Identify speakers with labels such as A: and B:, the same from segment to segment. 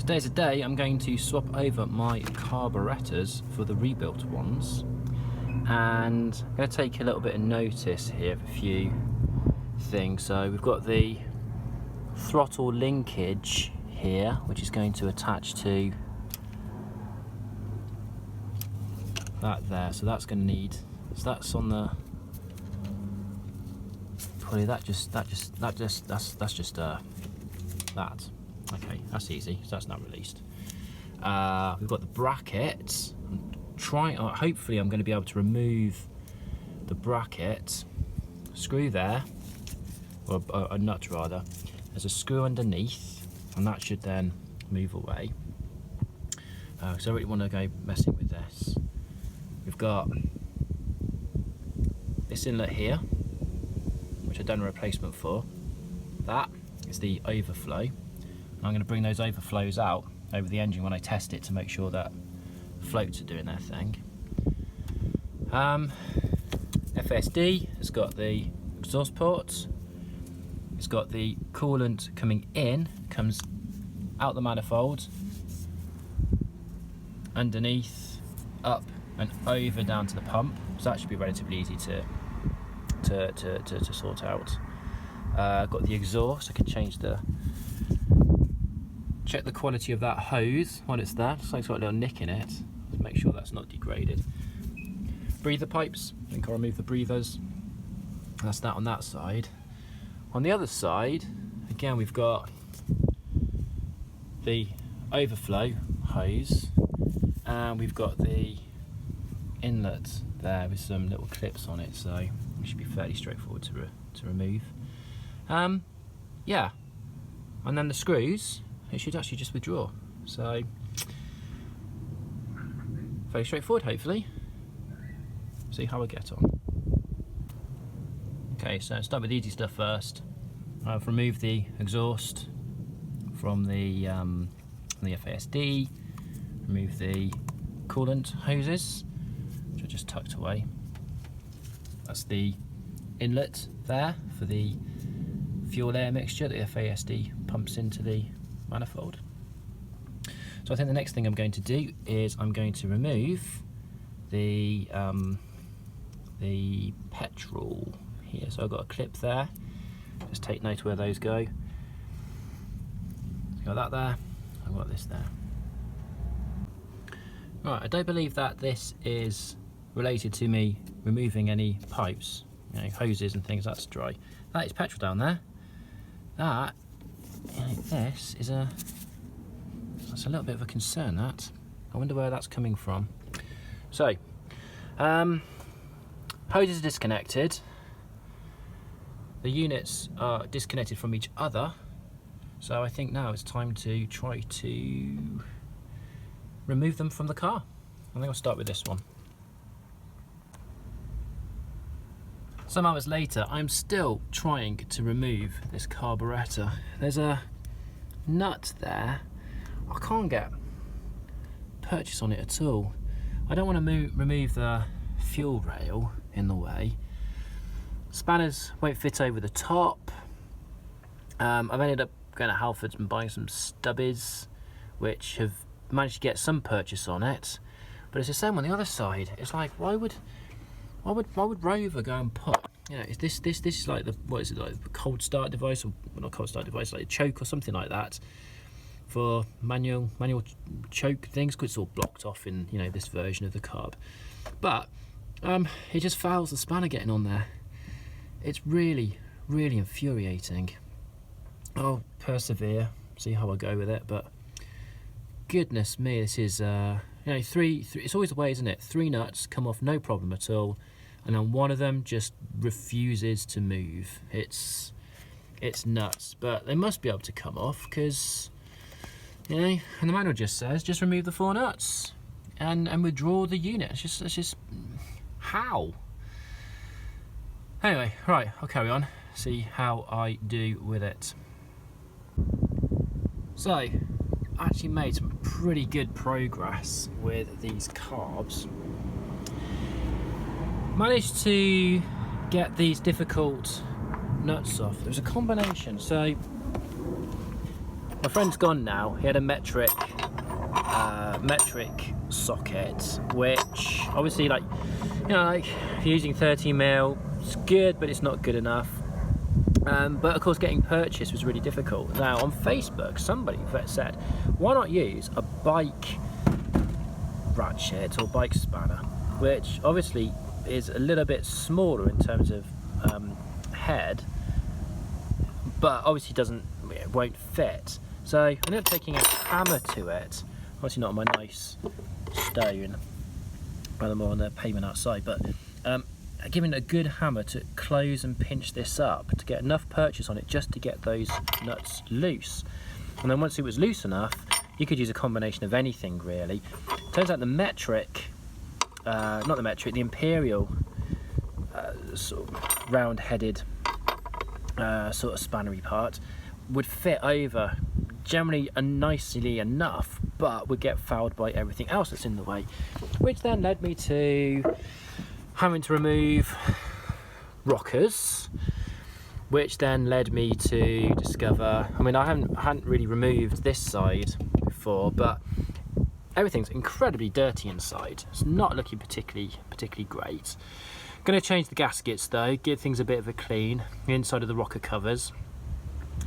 A: today's the day I'm going to swap over my carburetors for the rebuilt ones, and I'm going to take a little bit of notice here of a few things. So we've got the throttle linkage here, which is going to attach to that there, so that's going to need, so that's on the, probably that's just that. Okay, that's easy, so that's not released. We've got the brackets. Hopefully I'm going to be able to remove the bracket screw there, or a nut rather. There's a screw underneath, and that should then move away. So I really want to go messing with this. We've got this inlet here, which I've done a replacement for. That is the overflow. And I'm going to bring those overflows out over the engine when I test it to make sure that floats are doing their thing. FSD has got the exhaust ports. It's got the coolant coming in, comes out the manifold, underneath, up and over down to the pump. So that should be relatively easy to sort out. Got the exhaust. I can check the quality of that hose while it's there. Looks like it's got a little nick in it. Let's make sure that's not degraded. Breather pipes. I think I'll remove the breathers. That's that on that side. On the other side, again, we've got the overflow hose, and we've got the inlet there with some little clips on it, so it should be fairly straightforward to remove. Yeah, and then the screws, it should actually just withdraw, so very straightforward, hopefully. See how I get on. Okay, so start with the easy stuff first. I've removed the exhaust from the FASD, removed the coolant hoses, which are just tucked away. That's the inlet there for the fuel air mixture that the FASD pumps into the manifold. So I think the next thing I'm going to do is I'm going to remove the petrol here. So I've got a clip there. Just take note where those go. Got that there. I've got this there. Right, I don't believe that this is related to me removing any pipes, hoses and things. That's dry. That is petrol down there. That, this is that's a little bit of a concern. That, I wonder where that's coming from. So, hoses are disconnected. The units are disconnected from each other. So I think now it's time to try to remove them from the car. I think I'll start with this one. Some hours later, I'm still trying to remove this carburetor. There's a nut there. I can't get purchase on it at all. I don't want to remove the fuel rail in the way. Spanners won't fit over the top. I've ended up going to Halfords and buying some stubbies, which have managed to get some purchase on it, but it's the same on the other side. It's like, why would Rover go and put, this is like the, what is it, like the cold start device, or well, not cold start device, like a choke or something like that for manual choke things, because it's all blocked off in this version of the carb. But it just fouls the spanner getting on there. It's really, really infuriating. I'll persevere, see how I go with it, but goodness me, this is three, it's always the way, isn't it? 3 nuts come off no problem at all, and then one of them just refuses to move. It's nuts, but they must be able to come off, because and the manual just says just remove the 4 nuts and withdraw the unit. It's just how? Anyway, right, I'll carry on, see how I do with it. So, I actually made some pretty good progress with these carbs. Managed to get these difficult nuts off. There's a combination, so My friend's gone now. He had a metric socket, which obviously, like, you know, like using 30mm, it's good, but it's not good enough. But of course, getting purchased was really difficult. Now on Facebook, somebody said, why not use a bike ratchet or bike spanner, which obviously is a little bit smaller in terms of head, but obviously it won't fit. So I ended up taking a hammer to it, obviously not on my nice stone, rather more on the pavement outside, but giving it a good hammer to close and pinch this up to get enough purchase on it just to get those nuts loose. And then once it was loose enough, you could use a combination of anything really. Turns out the imperial sort of round-headed sort of spannery part would fit over generally nicely enough, but would get fouled by everything else that's in the way, which then led me to having to remove rockers, which then led me to discover, I mean, I hadn't really removed this side before, but everything's incredibly dirty inside. It's not looking particularly great. Going to change the gaskets though, give things a bit of a clean, the inside of the rocker covers.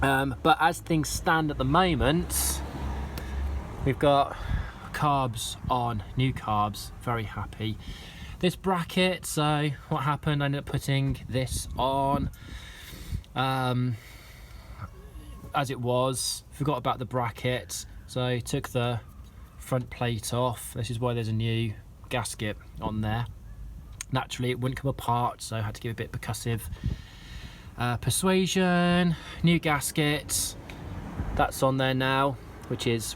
A: But as things stand at the moment, we've got carbs on, new carbs, very happy. This bracket, so what happened, I ended up putting this on as it was, forgot about the bracket, so I took the front plate off. This is why there's a new gasket on there. Naturally it wouldn't come apart, so I had to give a bit of percussive persuasion. New gasket, that's on there now, which is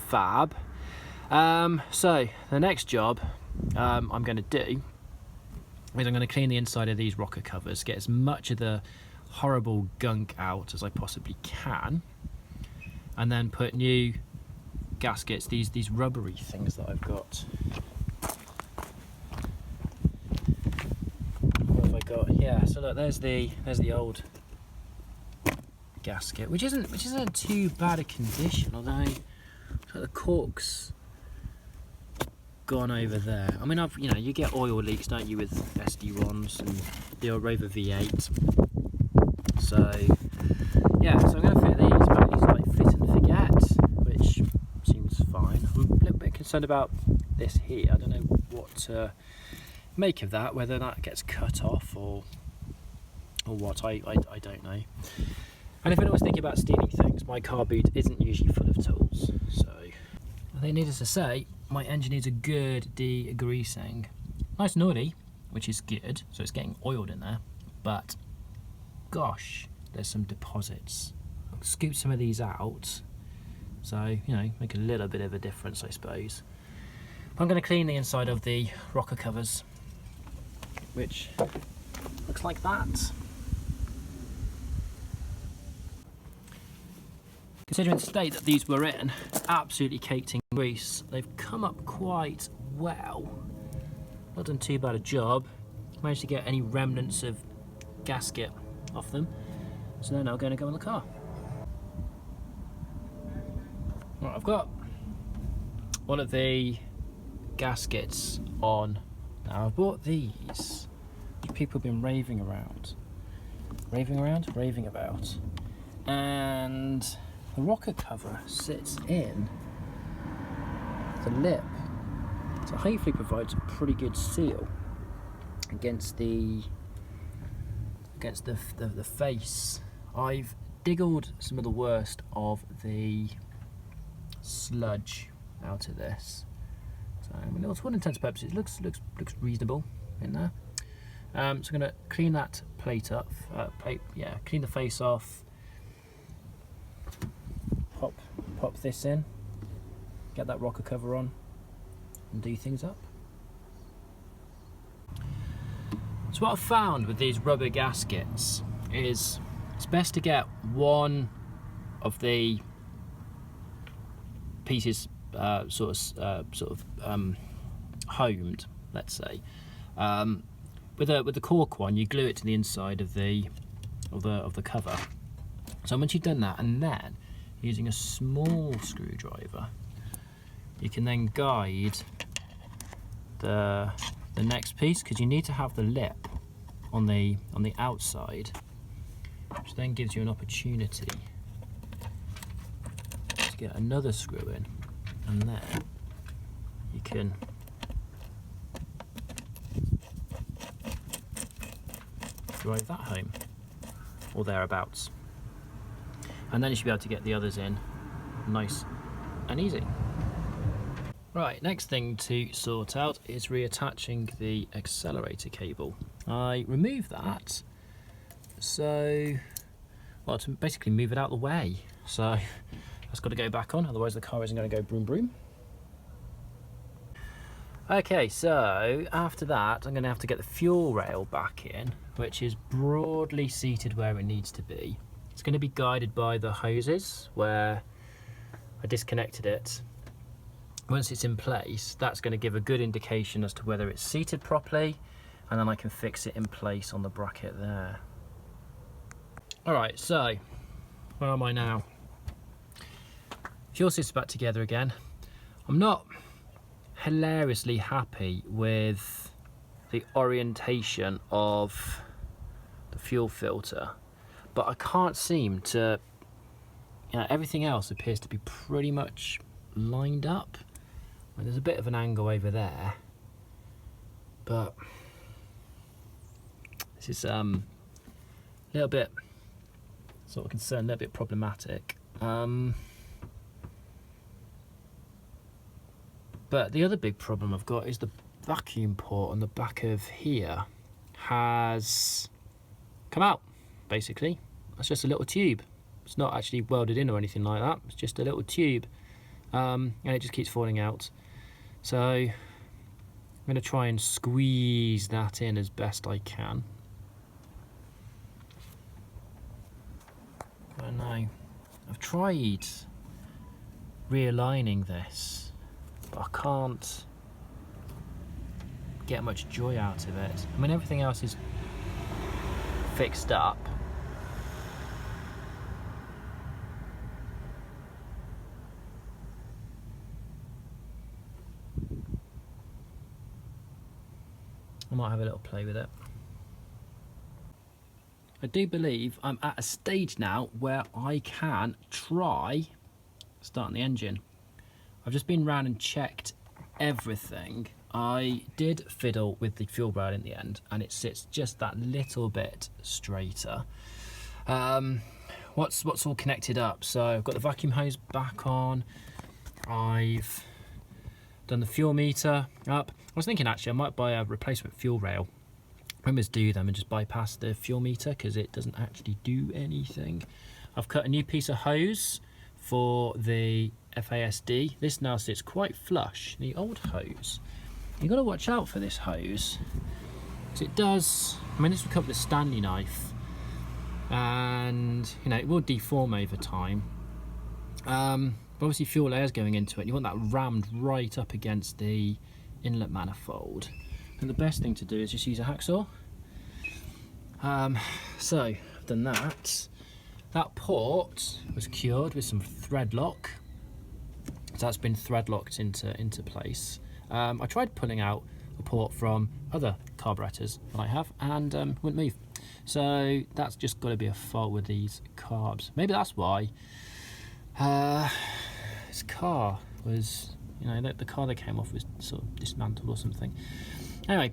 A: fab. So the next job I'm going to do is I'm going to clean the inside of these rocker covers, get as much of the horrible gunk out as I possibly can, and then put new gaskets, these rubbery things that I've got. What have I got? Yeah, so look, there's the old gasket, which isn't too bad a condition, although the cork's gone over there. I mean, you get oil leaks, don't you, with SD1s and the old Rover V8. So yeah, so I'm going to fit these, but these like fit and forget, which seems fine. I'm a little bit concerned about this here. I don't know what to make of that, whether that gets cut off or what. I don't know. And if anyone's thinking about stealing things, my car boot isn't usually full of tools, so I think needless to say, my engine needs a good degreasing. Nice and oily, which is good, so it's getting oiled in there, but gosh, there's some deposits. I'll scoop some of these out, so, you know, make a little bit of a difference, I suppose. I'm going to clean the inside of the rocker covers, which looks like that. Considering the state that these were in, absolutely caked in grease, they've come up quite well. Not done too bad a job. Managed to get any remnants of gasket off them. So they're now going to go in the car. Right, I've got one of the gaskets on. Now I've bought these, which people have been raving about. And the rocker cover sits in the lip, so hopefully provides a pretty good seal against the face. I've diggled some of the worst of the sludge out of this, so I mean, to all intents and purposes, it looks reasonable in there. So I'm going to clean that plate up. Clean the face off. Pop this in, get that rocker cover on, and do things up. So what I've found with these rubber gaskets is it's best to get one of the pieces sort of homed, let's say. With the cork one, you glue it to the inside of the cover. So once you've done that, and then using a small screwdriver, you can then guide the next piece, because you need to have the lip on the outside, which then gives you an opportunity to get another screw in, and then you can drive that home or thereabouts, and then you should be able to get the others in nice and easy. Right, next thing to sort out is reattaching the accelerator cable. I removed that so, well, to basically move it out of the way, so that's got to go back on, otherwise the car isn't going to go broom broom. Okay, so after that I'm going to have to get the fuel rail back in, which is broadly seated where it needs to be. It's going to be guided by the hoses where I disconnected it. Once it's in place, that's going to give a good indication as to whether it's seated properly, and then I can fix it in place on the bracket there. Alright, so where am I now? Fuel system's back together again. I'm not hilariously happy with the orientation of the fuel filter, but I can't seem to, everything else appears to be pretty much lined up. There's a bit of an angle over there, but this is a little bit sort of concerned, a little bit problematic. But the other big problem I've got is the vacuum port on the back of here has come out, basically. That's just a little tube. It's not actually welded in or anything like that. It's just a little tube, and it just keeps falling out. So I'm going to try and squeeze that in as best I can. I don't know. I've tried realigning this, but I can't get much joy out of it. I mean, everything else is fixed up. I might have a little play with it. I do believe I'm at a stage now where I can try starting the engine. I've just been round and checked everything. I did fiddle with the fuel rail in the end, and it sits just that little bit straighter. What's all connected up? So I've got the vacuum hose back on. I've done the fuel meter up. I was thinking actually I might buy a replacement fuel rail. Rumors do them and just bypass the fuel meter because it doesn't actually do anything. I've cut a new piece of hose for the FASD. This now sits quite flush. The old hose, you've got to watch out for this hose, because it does, I mean, this will come with a Stanley knife, and it will deform over time. But obviously fuel air is going into it, you want that rammed right up against the inlet manifold, and the best thing to do is just use a hacksaw. So I've done that. That port was cured with some thread lock, so that's been thread locked into place. I tried pulling out a port from other carburetors that I have, and wouldn't move. So that's just got to be a fault with these carbs. Maybe that's why this car was, the car that came off was sort of dismantled or something. Anyway,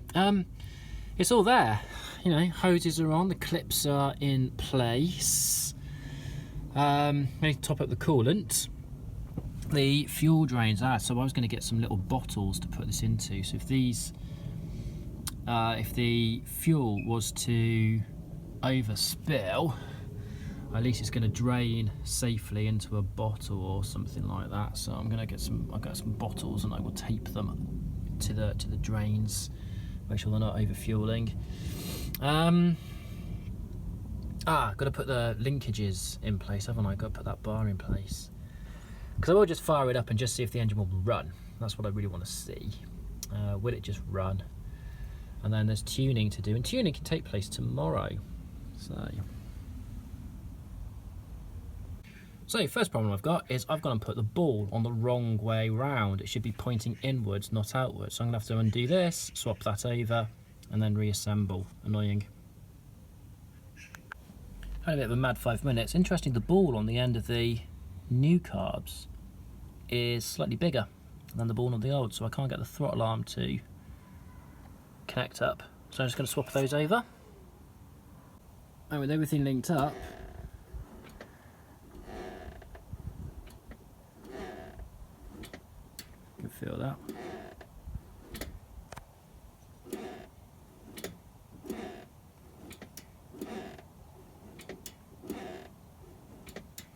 A: it's all there. Hoses are on, the clips are in place. Maybe top up the coolant. The fuel drains are, so I was going to get some little bottles to put this into. So if the fuel was to overspill, at least it's going to drain safely into a bottle or something like that. So I'm going to get some. I've got some bottles, and I will tape them to the drains, make sure they're not overfueling. Got to put the linkages in place, haven't I? Got to put that bar in place, because I will just fire it up and just see if the engine will run. That's what I really want to see. Will it just run? And then there's tuning to do, and tuning can take place tomorrow. So So first problem I've got is I've gone and put the ball on the wrong way round. It should be pointing inwards, not outwards. So I'm gonna have to undo this, swap that over, and then reassemble. Annoying. Had a bit of a mad 5 minutes. Interesting, the ball on the end of the new carbs is slightly bigger than the ball on the old, so I can't get the throttle arm to connect up. So I'm just gonna swap those over. And with everything linked up, you can feel that.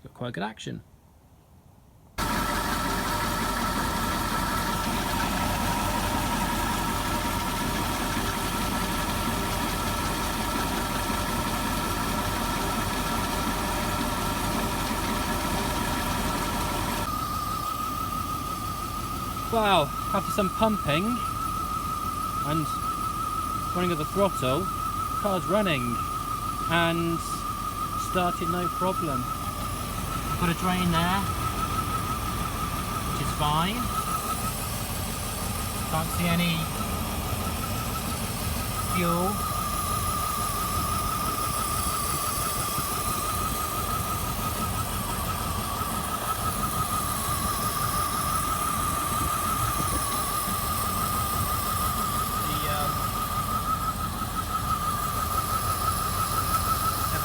A: Got quite good action. Well, after some pumping and running of the throttle, the car's running and started no problem. I've got a drain there, which is fine. Can't see any fuel.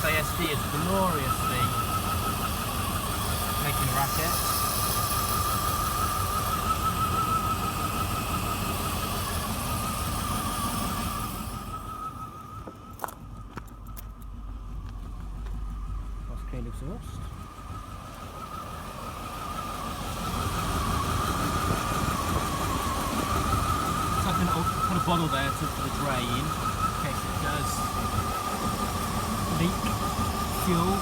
A: FASD is gloriously making rackets. That's clean exhaust. So I can put a bottle there for the drain in case it does leak fuel.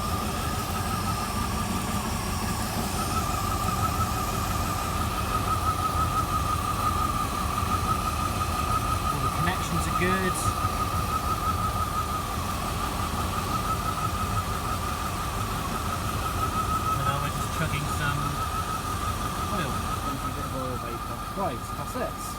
A: All the connections are good. And now we're just chugging some oil. A bit of oil vapour. Right, that's it.